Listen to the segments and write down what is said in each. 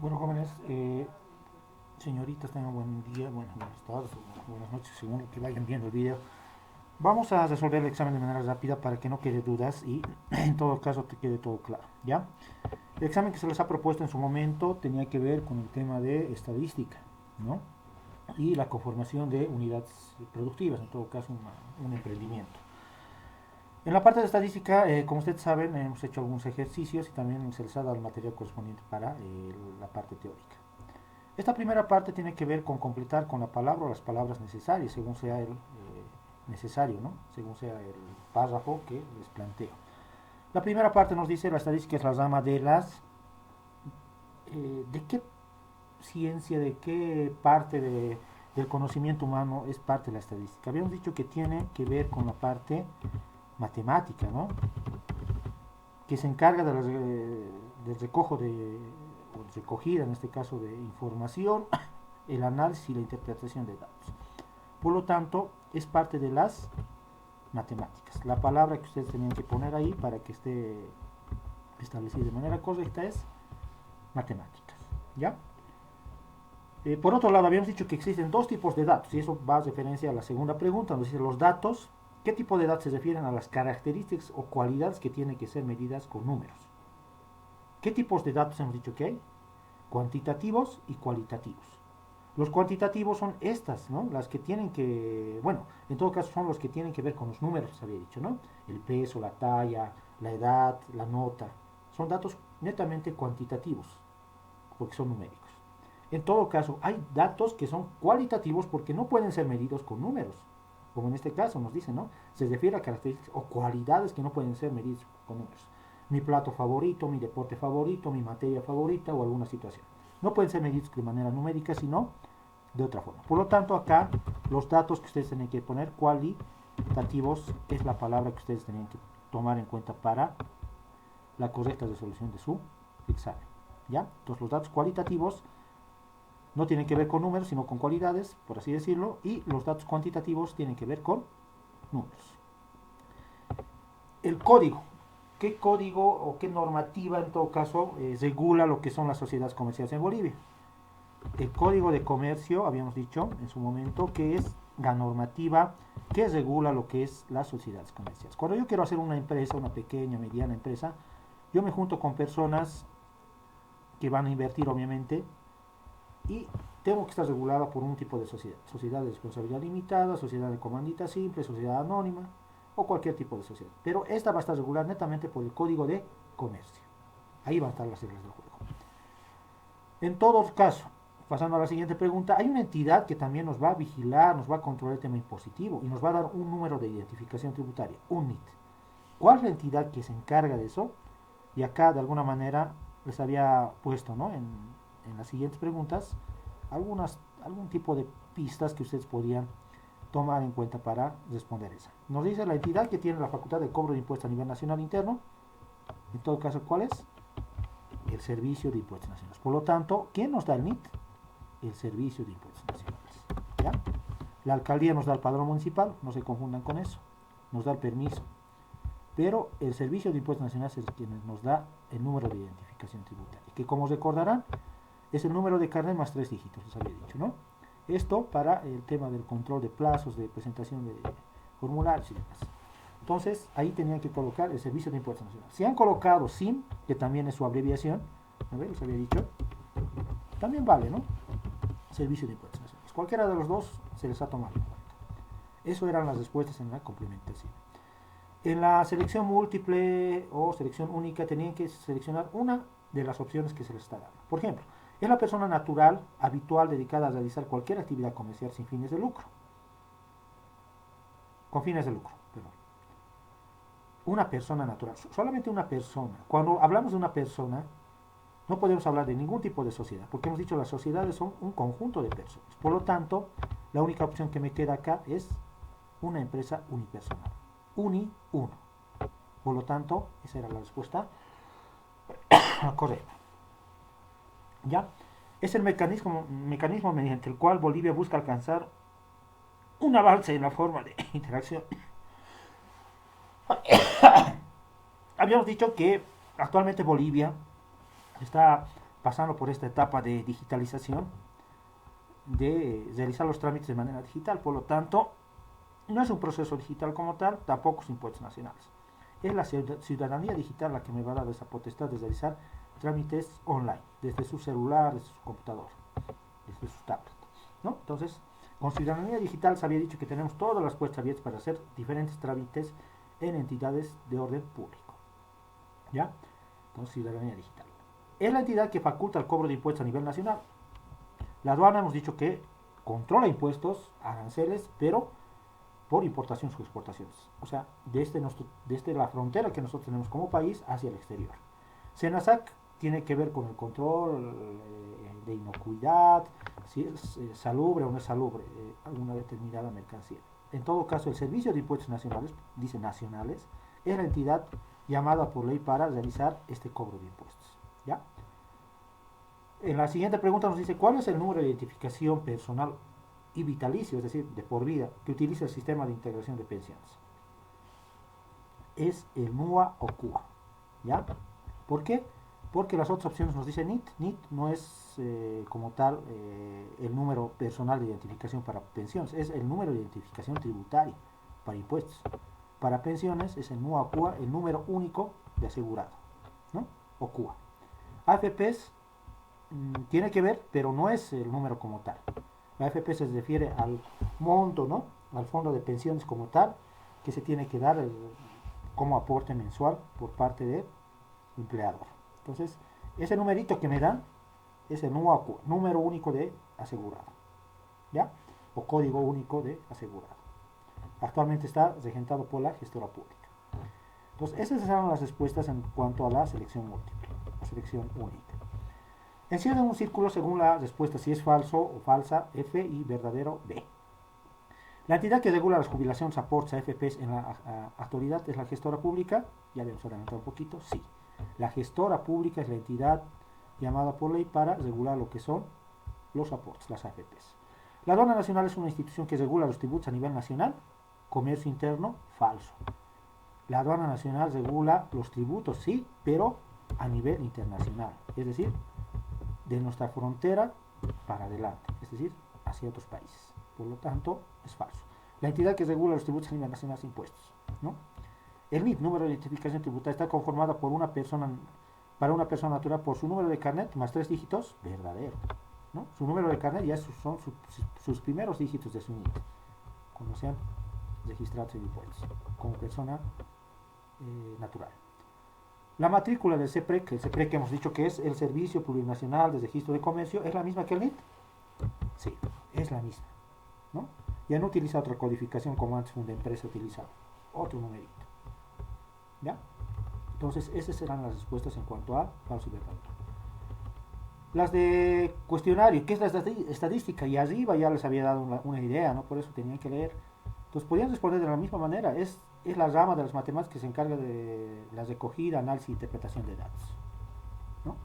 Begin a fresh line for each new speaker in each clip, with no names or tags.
Bueno, jóvenes, señoritas, tengan buen día, bueno, buenas tardes, o buenas noches, según lo que vayan viendo el video. Vamos a resolver el examen de manera rápida para que no quede dudas y en todo caso te quede todo claro, ¿ya? El examen que se les ha propuesto en su momento tenía que ver con el tema de estadística, ¿no? Y la conformación de unidades productivas, en todo caso un emprendimiento. En la parte de estadística, como ustedes saben, hemos hecho algunos ejercicios y también se les ha dado el material correspondiente para la parte teórica. Esta primera parte tiene que ver con completar con la palabra o las palabras necesarias, según sea el necesario, ¿no? Según sea el párrafo que les planteo. La primera parte nos dice la estadística es la rama de las... ¿De qué ciencia, de qué parte del conocimiento humano es parte de la estadística? Habíamos dicho que tiene que ver con la parte matemática, ¿no? Que se encarga del recojo o recogida, en este caso, de información, el análisis y la interpretación de datos. Por lo tanto, es parte de las matemáticas. La palabra que ustedes tenían que poner ahí para que esté establecida de manera correcta es matemáticas. ¿Ya? Por otro lado, habíamos dicho que existen dos tipos de datos, y eso va a referencia a la segunda pregunta, donde dice los datos. ¿Qué tipo de datos se refieren a las características o cualidades que tienen que ser medidas con números? ¿Qué tipos de datos hemos dicho que hay? Cuantitativos y cualitativos. Los cuantitativos son estas, ¿no? Las que tienen que, bueno, en todo caso son los que tienen que ver con los números, se había dicho, ¿no? El peso, la talla, la edad, la nota. Son datos netamente cuantitativos, porque son numéricos. En todo caso, hay datos que son cualitativos porque no pueden ser medidos con números, como en este caso nos dice, ¿no? Se refiere a características o cualidades que no pueden ser medidas con números. Mi plato favorito, mi deporte favorito, mi materia favorita o alguna situación. No pueden ser medidos de manera numérica, sino de otra forma. Por lo tanto, acá los datos que ustedes tienen que poner, cualitativos, es la palabra que ustedes tienen que tomar en cuenta para la correcta resolución de su examen. ¿Ya? Entonces, los datos cualitativos no tienen que ver con números, sino con cualidades, por así decirlo, y los datos cuantitativos tienen que ver con números. El código. ¿Qué código o qué normativa en todo caso regula lo que son las sociedades comerciales en Bolivia? El código de comercio, habíamos dicho en su momento, que es la normativa que regula lo que es las sociedades comerciales. Cuando yo quiero hacer una empresa, una pequeña, mediana empresa, yo me junto con personas que van a invertir obviamente y tengo que estar regulada por un tipo de sociedad. Sociedad de responsabilidad limitada, sociedad de comandita simple, sociedad anónima o cualquier tipo de sociedad. Pero esta va a estar regulada netamente por el código de comercio. Ahí van a estar las reglas del juego. En todo caso, pasando a la siguiente pregunta, hay una entidad que también nos va a vigilar, nos va a controlar el tema impositivo y nos va a dar un número de identificación tributaria, un NIT. ¿Cuál es la entidad que se encarga de eso? Y acá de alguna manera les había puesto, ¿no? en las siguientes preguntas algún tipo de pistas que ustedes podían tomar en cuenta para responder esa. Nos dice la entidad que tiene la facultad de cobro de impuestos a nivel nacional interno. En todo caso, ¿cuál es? El Servicio de Impuestos Nacionales. Por lo tanto, ¿quién nos da el NIT? El Servicio de Impuestos Nacionales. ¿Ya? La alcaldía nos da el padrón municipal, no se confundan con eso, nos da el permiso. Pero el Servicio de Impuestos Nacionales es quien nos da el número de identificación tributaria, que como recordarán, es el número de carnet más 3 dígitos, les había dicho, ¿no? Esto para el tema del control de plazos, de presentación de formularios y demás. Entonces, ahí tenían que colocar el Servicio de Impuestos Nacionales. Si han colocado SIM, que también es su abreviación, a ver, les había dicho, también vale, ¿no? Servicio de Impuestos Nacionales. Cualquiera de los dos se les ha tomado en cuenta. Eso eran las respuestas en la complementación. En la selección múltiple o selección única tenían que seleccionar una de las opciones que se les está dando. Por ejemplo, es la persona natural, habitual, dedicada a realizar cualquier actividad comercial sin fines de lucro. Con fines de lucro, perdón. Una persona natural, solamente una persona. Cuando hablamos de una persona, no podemos hablar de ningún tipo de sociedad, porque hemos dicho que las sociedades son un conjunto de personas. Por lo tanto, la única opción que me queda acá es una empresa unipersonal. Uno. Por lo tanto, esa era la respuesta correcta. ¿Ya? Es el mecanismo mediante el cual Bolivia busca alcanzar un avance en la forma de interacción. Habíamos dicho que actualmente Bolivia está pasando por esta etapa de digitalización, de realizar los trámites de manera digital. Por lo tanto, no es un proceso digital como tal, tampoco son impuestos nacionales. Es la ciudadanía digital la que me va a dar esa potestad de realizar trámites online, desde su celular, desde su computador, desde su tablet, ¿no? Entonces, con ciudadanía digital se había dicho que tenemos todas las puertas abiertas para hacer diferentes trámites en entidades de orden público, ¿ya? Entonces, ciudadanía digital. Es la entidad que faculta el cobro de impuestos a nivel nacional. La aduana hemos dicho que controla impuestos, aranceles, pero por importaciones o exportaciones. O sea, desde la frontera que nosotros tenemos como país hacia el exterior. SENASAC tiene que ver con el control de inocuidad, si es salubre o no es salubre alguna determinada mercancía. En todo caso, el Servicio de Impuestos Nacionales, dice nacionales, es la entidad llamada por ley para realizar este cobro de impuestos. ¿Ya? En la siguiente pregunta nos dice, ¿cuál es el número de identificación personal y vitalicio, es decir, de por vida, que utiliza el sistema de integración de pensiones? Es el NUA o CUA. ¿Ya? ¿Por qué? Porque las otras opciones nos dicen NIT. NIT no es como tal el número personal de identificación para pensiones, es el número de identificación tributaria para impuestos. Para pensiones es el NUA o CUA, el número único de asegurado, ¿no? O CUA. AFPs tiene que ver, pero no es el número como tal. La AFP se refiere al monto, ¿no? Al fondo de pensiones como tal, que se tiene que dar como aporte mensual por parte del empleador. Entonces, ese numerito que me dan es el número único de asegurado, ¿ya? O código único de asegurado. Actualmente está regentado por la gestora pública. Entonces, esas serán las respuestas en cuanto a la selección múltiple, o selección única. Encierra un círculo según la respuesta, si es falso o falsa, F, y verdadero, B. La entidad que regula las jubilaciones, aportes, AFPs en la actualidad es la gestora pública. Ya habíamos adelantado un poquito, sí. La gestora pública es la entidad llamada por ley para regular lo que son los aportes, las AFPs. La aduana nacional es una institución que regula los tributos a nivel nacional. Comercio interno, falso. La aduana nacional regula los tributos, sí, pero a nivel internacional. Es decir, de nuestra frontera para adelante, es decir, hacia otros países. Por lo tanto, es falso. La entidad que regula los tributos a nivel nacional es impuestos, ¿no? El NIT, número de identificación tributaria, está conformada por una persona, para una persona natural, por su número de carnet más 3 dígitos, verdadero, ¿no? Su número de carnet ya son sus primeros dígitos de su NIT, cuando sean registrados en impuestos, como persona natural. La matrícula del CEPREC, el CEPREC que hemos dicho que es el Servicio Plurinacional de Registro de Comercio, ¿es la misma que el NIT? Sí, es la misma, ¿no? Ya no utiliza otra codificación como antes una empresa utilizaba, otro numerito, ¿ya? Entonces, esas serán las respuestas en cuanto a falso y verdadero. Las de cuestionario, ¿qué es la estadística? Y arriba ya les había dado una idea, ¿no? Por eso tenían que leer. Entonces, podían responder de la misma manera. Es la rama de las matemáticas que se encarga de la recogida, análisis e interpretación de datos, ¿no?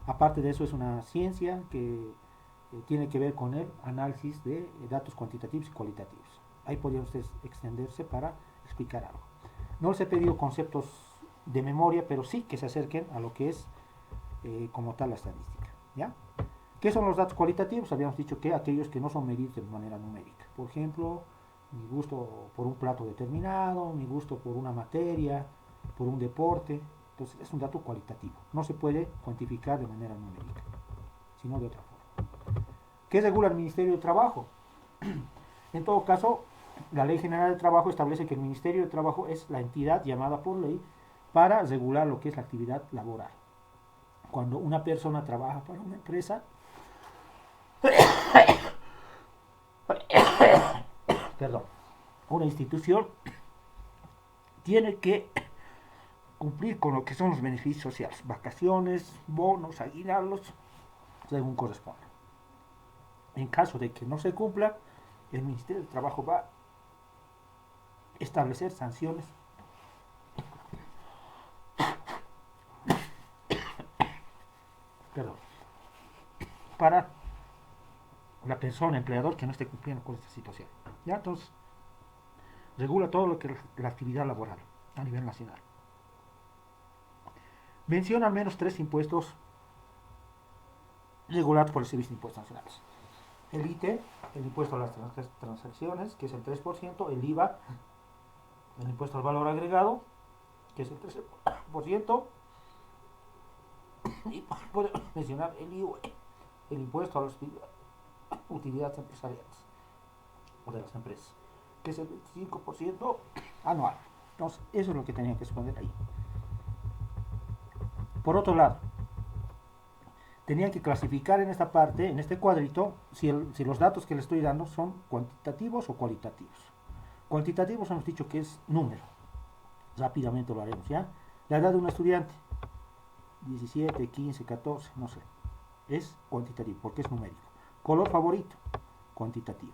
Aparte de eso, es una ciencia que tiene que ver con el análisis de datos cuantitativos y cualitativos. Ahí podrían ustedes extenderse para explicar algo. No les he pedido conceptos de memoria, pero sí que se acerquen a lo que es como tal la estadística, ¿ya? ¿Qué son los datos cualitativos? Habíamos dicho que aquellos que no son medidos de manera numérica. Por ejemplo, mi gusto por un plato determinado, mi gusto por una materia, por un deporte. Entonces es un dato cualitativo. No se puede cuantificar de manera numérica, sino de otra forma. ¿Qué regula el Ministerio de Trabajo? En todo caso, la Ley General de Trabajo establece que el Ministerio de Trabajo es la entidad llamada por ley para regular lo que es la actividad laboral. Cuando una persona trabaja para una empresa, perdón, una institución tiene que cumplir con lo que son los beneficios sociales, vacaciones, bonos, aguinaldos, según corresponda. En caso de que no se cumpla, el Ministerio de Trabajo va a establecer sanciones perdón, para la persona, empleador, que no esté cumpliendo con esta situación. ¿Ya? Entonces, regula todo lo que es la actividad laboral a nivel nacional. Menciona al menos 3 impuestos regulados por el Servicio de Impuestos Nacionales. El ITE, el impuesto a las transacciones, que es el 3%, el IVA, el impuesto al valor agregado, que es el 13%, y puedo mencionar el IVA, el impuesto a las utilidades empresariales o de las empresas, que es el 25% anual. Entonces, eso es lo que tenía que exponer ahí. Por otro lado, tenía que clasificar en esta parte, en este cuadrito, si los datos que le estoy dando son cuantitativos o cualitativos. Cuantitativos hemos dicho que es número. Rápidamente lo haremos, ¿ya? La edad de un estudiante, 17, 15, 14, no sé. Es cuantitativo, porque es numérico. Color favorito, cuantitativo.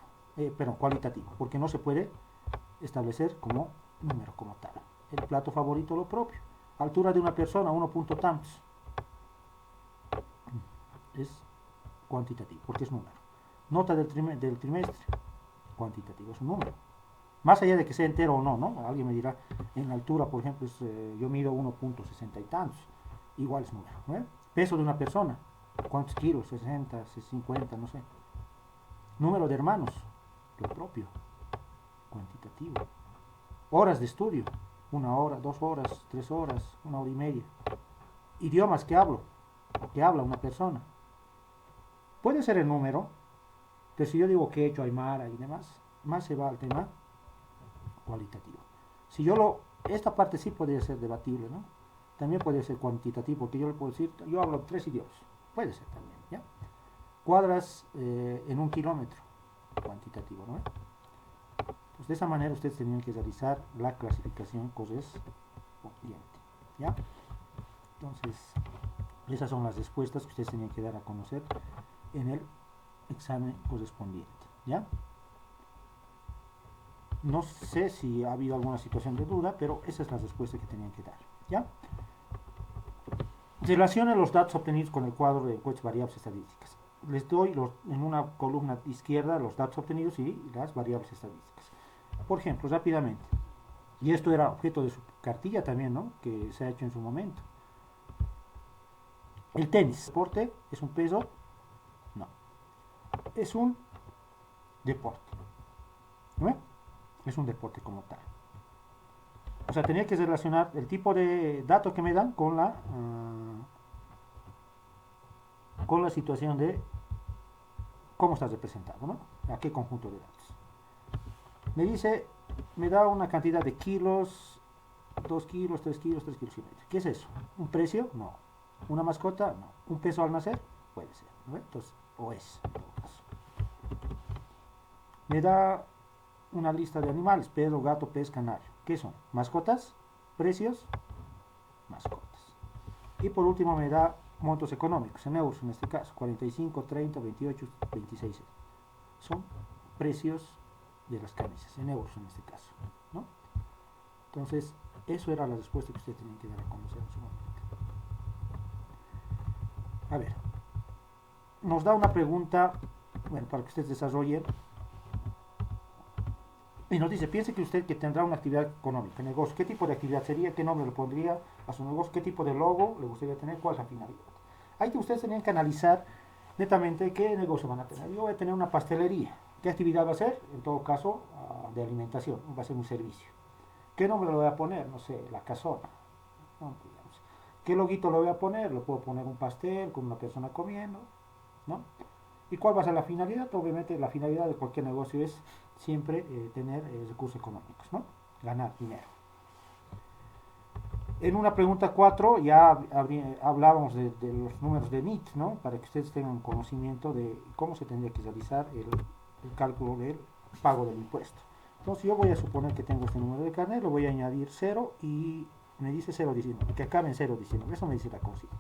Cualitativo, porque no se puede establecer como número, como tal. El plato favorito, lo propio. Altura de una persona, 1 punto tantos. Es cuantitativo, porque es número. Nota del trimestre, cuantitativo, es un número. Más allá de que sea entero o no, ¿no? Alguien me dirá, en altura, por ejemplo, yo mido 1.60 y tantos, igual es número, ¿no? Peso de una persona, ¿cuántos kilos? 60, 50, no sé. Número de hermanos, lo propio, cuantitativo. Horas de estudio, 1 hora, 2 horas, 3 horas, 1 hora y media. Idiomas que hablo, o que habla una persona. Puede ser el número, pero si yo digo quechua, aymara y demás, más se va al tema cualitativo. Si esta parte sí podría ser debatible, ¿no? También puede ser cuantitativo, porque yo le puedo decir, yo hablo 3 idiomas, puede ser también, ¿ya? Cuadras en 1 kilómetro, cuantitativo, ¿no? Pues de esa manera ustedes tenían que realizar la clasificación correspondiente, ¿ya? Entonces, esas son las respuestas que ustedes tenían que dar a conocer en el examen correspondiente, ¿ya? No sé si ha habido alguna situación de duda, pero esa es la respuesta que tenían que dar, ¿ya? Relacionen los datos obtenidos con el cuadro de encuestas variables estadísticas. Les doy en una columna izquierda los datos obtenidos y las variables estadísticas. Por ejemplo, rápidamente, y esto era objeto de su cartilla también, ¿no? Que se ha hecho en su momento. El tenis, ¿deporte? ¿Es un peso? No. Es un deporte. ¿No? Es un deporte como tal. O sea, tenía que relacionar el tipo de datos que me dan con la situación de cómo está representado, ¿no? A qué conjunto de datos. Me dice, me da una cantidad de kilos, 2 kilos, 3 kilos, 3 kilos y medio. ¿Qué es eso? ¿Un precio? No. ¿Una mascota? No. ¿Un peso al nacer? Puede ser, ¿no? Entonces, o es, en todo caso. Me da una lista de animales, perro, gato, pez, canario. ¿Qué son? ¿Mascotas? ¿Precios? Mascotas. Y por último me da montos económicos, en euros en este caso, 45, 30, 28, 26. Son precios de las camisas, en euros en este caso, ¿no? Entonces, eso era la respuesta que ustedes tenían que dar a conocer en su momento. A ver, nos da una pregunta, bueno, para que ustedes desarrollen. Y nos dice, piense que usted que tendrá una actividad económica, negocio, ¿qué tipo de actividad sería? ¿Qué nombre le pondría a su negocio? ¿Qué tipo de logo le gustaría tener? ¿Cuál es la finalidad? Ahí que ustedes tenían que analizar netamente qué negocio van a tener. Yo voy a tener una pastelería. ¿Qué actividad va a ser? En todo caso, de alimentación, va a ser un servicio. ¿Qué nombre le voy a poner? No sé, la casona. ¿No? ¿Qué loguito le voy a poner? Le puedo poner un pastel con una persona comiendo, ¿no? ¿Y cuál va a ser la finalidad? Obviamente la finalidad de cualquier negocio es siempre tener recursos económicos, ¿no? Ganar dinero. En una pregunta 4 ya hablábamos de los números de NIT, ¿no? Para que ustedes tengan conocimiento de cómo se tendría que realizar el cálculo del pago del impuesto. Entonces yo voy a suponer que tengo este número de carnet, lo voy a añadir 0 y me dice 0.19, que acabe en 0.19, eso me dice la consigna.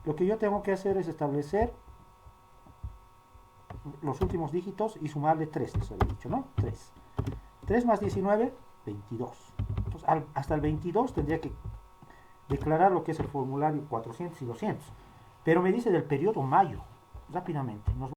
Lo que yo tengo que hacer es establecer los últimos dígitos y sumarle 3, les había dicho, ¿no? 3. 3 más 19, 22. Entonces, hasta el 22 tendría que declarar lo que es el formulario 400 y 200. Pero me dice del periodo mayo, rápidamente. Nos